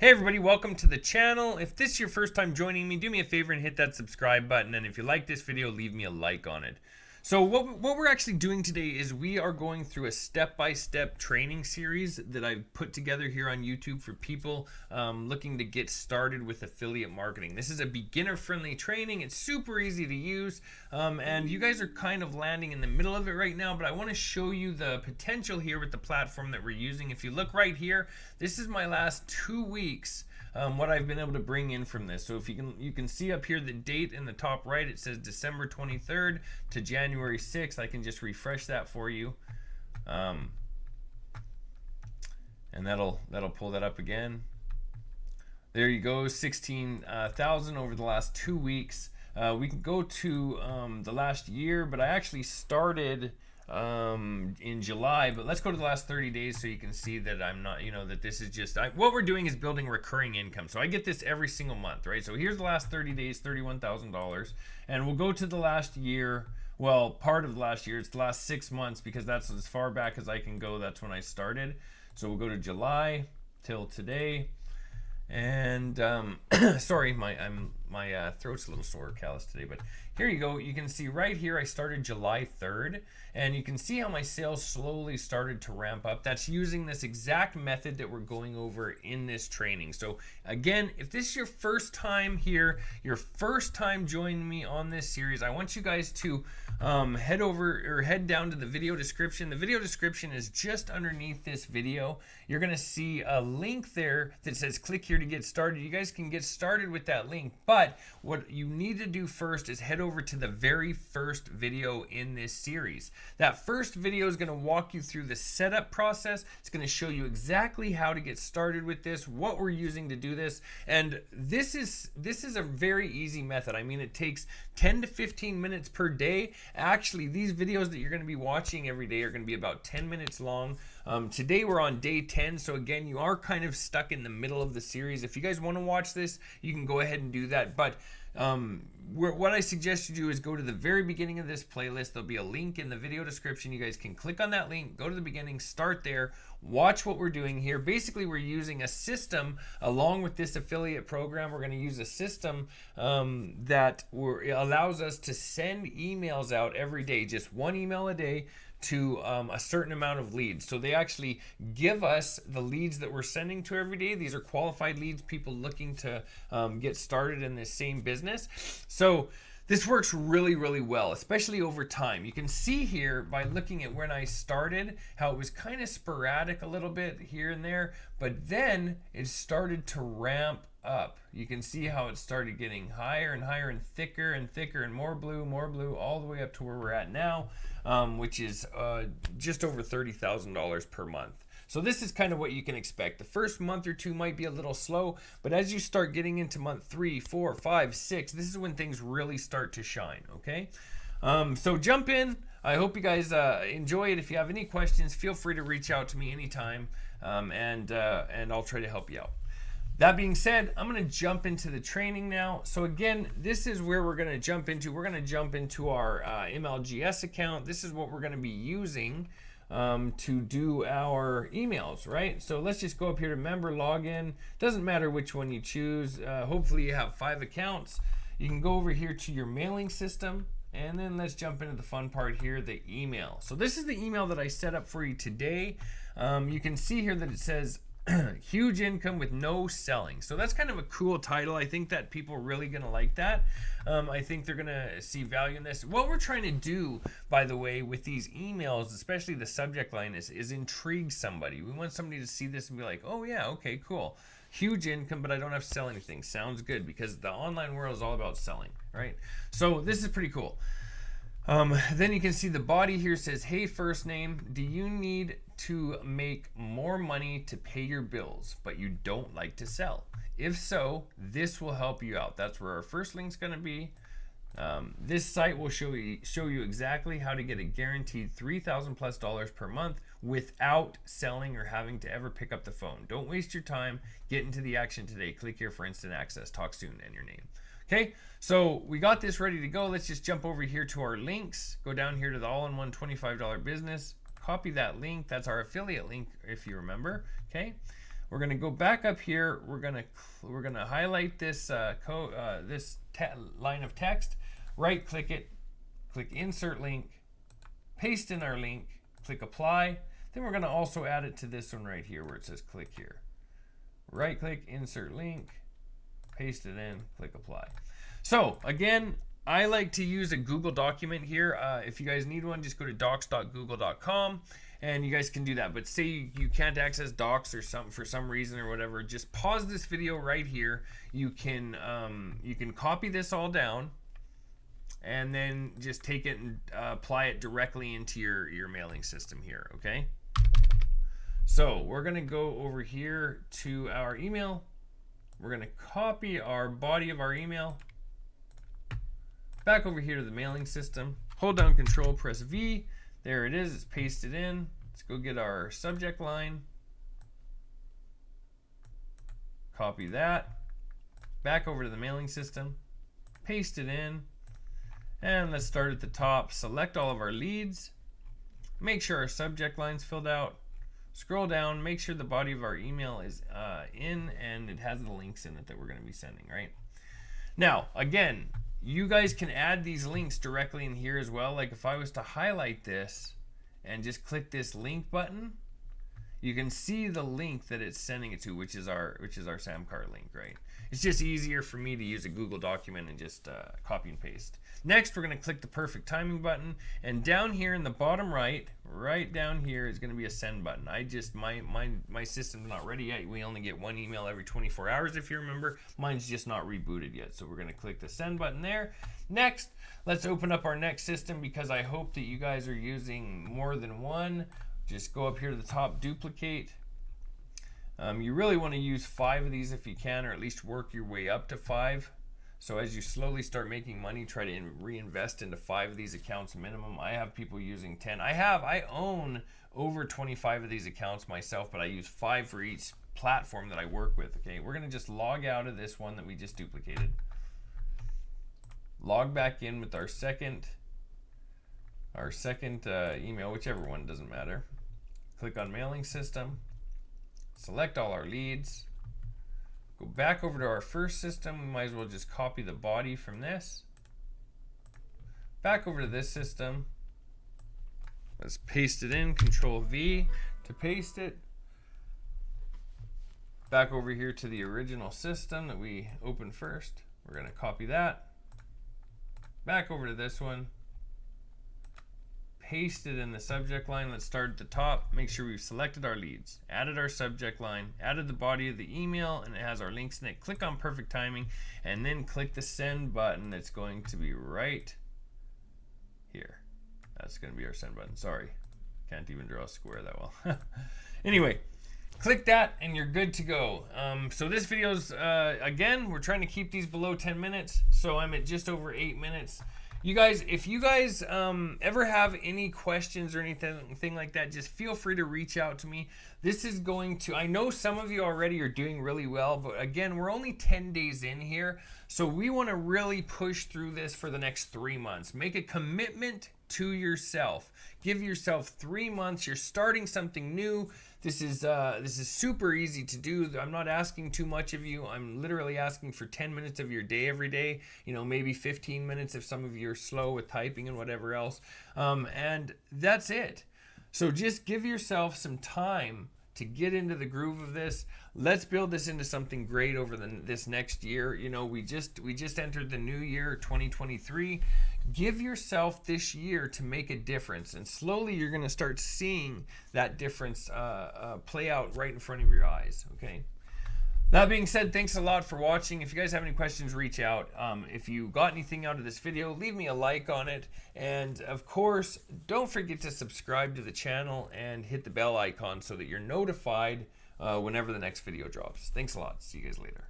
Hey everybody, welcome to the channel. If this is your first time joining me, do me a favor and hit that subscribe button. And if you like this video, leave me a like on it. So what we're actually doing today is we are going through a step-by-step training series that I've put together here on YouTube for people looking to get started with affiliate marketing. This is a beginner-friendly training. It's super easy to use, and you guys are kind of landing in the middle of it right now, but I want to show you the potential here with the platform that we're using. If you look right here, this is my last 2 weeks. What I've been able to bring in from this. So if you can see up here the date in the top right, it says December 23rd to January 6th. I can just refresh that for you, and that'll pull that up again. There you go, 16,000 over the last 2 weeks. We can go to the last year, but I actually started in July, but let's go to the last 30 days so you can see that I'm not, that this is just, what we're doing is building recurring income. So I get this every single month, right? So here's the last 30 days, $31,000, and we'll go to the last year. Well, part of the last year, it's the last 6 months because that's as far back as I can go. That's when I started. So we'll go to July till today. And sorry, my throat's a little sore, callous today, but here you go. You can see right here I started July 3rd, and you can see how my sales slowly started to ramp up. That's using this exact method that we're going over in this training. So again, if this is your first time here, your first time joining me on this series, I want you guys to head down to the video description. The video description is just underneath this video. You're gonna see a link there that says click here to get started. You guys can get started with that link, but what you need to do first is head over to the very first video in this series. That first video is going to walk you through the setup process. It's going to show you exactly how to get started with this, what we're using to do this, and this is a very easy method. I mean, it takes 10 to 15 minutes per day. Actually, these videos that you're going to be watching every day are going to be about 10 minutes long. Today we're on day 10, so again, you are kind of stuck in the middle of the series. If you guys want to watch this, you can go ahead and do that, but what I suggest you do is go to the very beginning of this playlist. There'll be a link in the video description. You guys can click on that link, go to the beginning, start there, watch what we're doing here. Basically, we're using a system along with this affiliate program. We're going to use a system that allows us to send emails out every day, just one email a day, to a certain amount of leads. So they actually give us the leads that we're sending to every day. These are qualified leads, people looking to get started in this same business. So this works really, really well, especially over time. You can see here by looking at when I started, how it was kind of sporadic a little bit here and there, but then it started to ramp up. You can see how it started getting higher and higher and thicker and more blue, all the way up to where we're at now, which is just over $30,000 per month. So this is kind of what you can expect. The first month or two might be a little slow, but as you start getting into month 3, 4, 5, 6, this is when things really start to shine, okay? So jump in. I hope you guys enjoy it. If you have any questions, feel free to reach out to me anytime, and I'll try to help you out. That being said, I'm going to jump into the training now. So again, this is where we're going to jump into. We're going to jump into our MLGS account. This is what we're going to be using to do our emails, right? So let's just go up here to member login. Doesn't matter which one you choose. Hopefully you have 5 accounts. You can go over here to your mailing system, and then let's jump into the fun part here, the email. So this is the email that I set up for you today. You can see here that it says huge income with no selling. So that's kind of a cool title. I think that people are really going to like that. I think they're going to see value in this. What we're trying to do, by the way, with these emails, especially the subject line, is intrigue somebody. We want somebody to see this and be like, oh yeah, okay, cool. Huge income, but I don't have to sell anything. Sounds good, because the online world is all about selling, right? So this is pretty cool. Then you can see the body here says, hey, first name, do you need to make more money to pay your bills, but you don't like to sell? If so, this will help you out. That's where our first link's going to be. This site will show you exactly how to get a guaranteed $3,000+ per month without selling or having to ever pick up the phone. Don't waste your time. Get into the action today. Click here for instant access. Talk soon, and your name. Okay, so we got this ready to go. Let's just jump over here to our links. Go down here to the all-in-one $25 business. Copy that link. That's our affiliate link, if you remember. Okay, We're going to go back up here. We're going to highlight this line of text, right click it, click insert link, paste in our link, click apply. Then we're going to also add it to this one right here where it says click here. Right click, insert link, paste it in, click apply. So again, I like to use a Google document here. If you guys need one, just go to docs.google.com and you guys can do that. But say you can't access Docs or something for some reason or whatever, just pause this video right here. You can copy this all down and then just take it and apply it directly into your mailing system here, okay? So we're gonna go over here to our email. We're gonna copy our body of our email. Back over here to the mailing system. Hold down Control, press V. There it is, it's pasted in. Let's go get our subject line. Copy that. Back over to the mailing system. Paste it in. And let's start at the top. Select all of our leads. Make sure our subject line's filled out. Scroll down, make sure the body of our email is in and it has the links in it that we're going to be sending, right? Now, again, you guys can add these links directly in here as well. Like if I was to highlight this and just click this link button, you can see the link that it's sending it to, which is our SamCart link, right? It's just easier for me to use a Google document and just copy and paste. Next, we're going to click the perfect timing button, and down here in the bottom right down here is going to be a send button. My system's not ready yet. We only get one email every 24 hours if you remember. Mine's just not rebooted yet, so we're going to click the send button there. Next, let's open up our next system because I hope that you guys are using more than one. Just go up here to the top, duplicate. You really want to use 5 of these if you can, or at least work your way up to 5. So as you slowly start making money, try to reinvest into 5 of these accounts minimum. I have people using 10. I own over 25 of these accounts myself, but I use 5 for each platform that I work with. Okay, we're gonna just log out of this one that we just duplicated. Log back in with our second email, whichever one, doesn't matter. Click on mailing system, select all our leads, go back over to our first system. We might as well just copy the body from this. Back over to this system. Let's paste it in, Control V to paste it. Back over here to the original system that we opened first. We're gonna copy that. Back over to this one. Paste it in the subject line. Let's start at the top. Make sure we've selected our leads, added our subject line, added the body of the email, and it has our links in it. Click on perfect timing, and then click the send button. That's going to be right here. That's going to be our send button. Sorry, can't even draw a square that well. Anyway, click that and you're good to go. So this video's, again, we're trying to keep these below 10 minutes. So I'm at just over 8 minutes. You guys, if you guys ever have any questions or anything like that, just feel free to reach out to me. This is going to, I know some of you already are doing really well, but again, we're only 10 days in here. So we want to really push through this for the next 3 months. Make a commitment to yourself. Give yourself 3 months. You're starting something new. This is super easy to do. I'm not asking too much of you. I'm literally asking for 10 minutes of your day every day. You know, maybe 15 minutes if some of you are slow with typing and whatever else. And that's it. So just give yourself some time to get into the groove of this. Let's build this into something great over this next year. You know, we just entered the new year, 2023. Give yourself this year to make a difference, and slowly you're going to start seeing that difference play out right in front of your eyes. Okay. That being said, thanks a lot for watching. If you guys have any questions, reach out. If you got anything out of this video, leave me a like on it. And of course, don't forget to subscribe to the channel and hit the bell icon so that you're notified whenever the next video drops. Thanks a lot. See you guys later.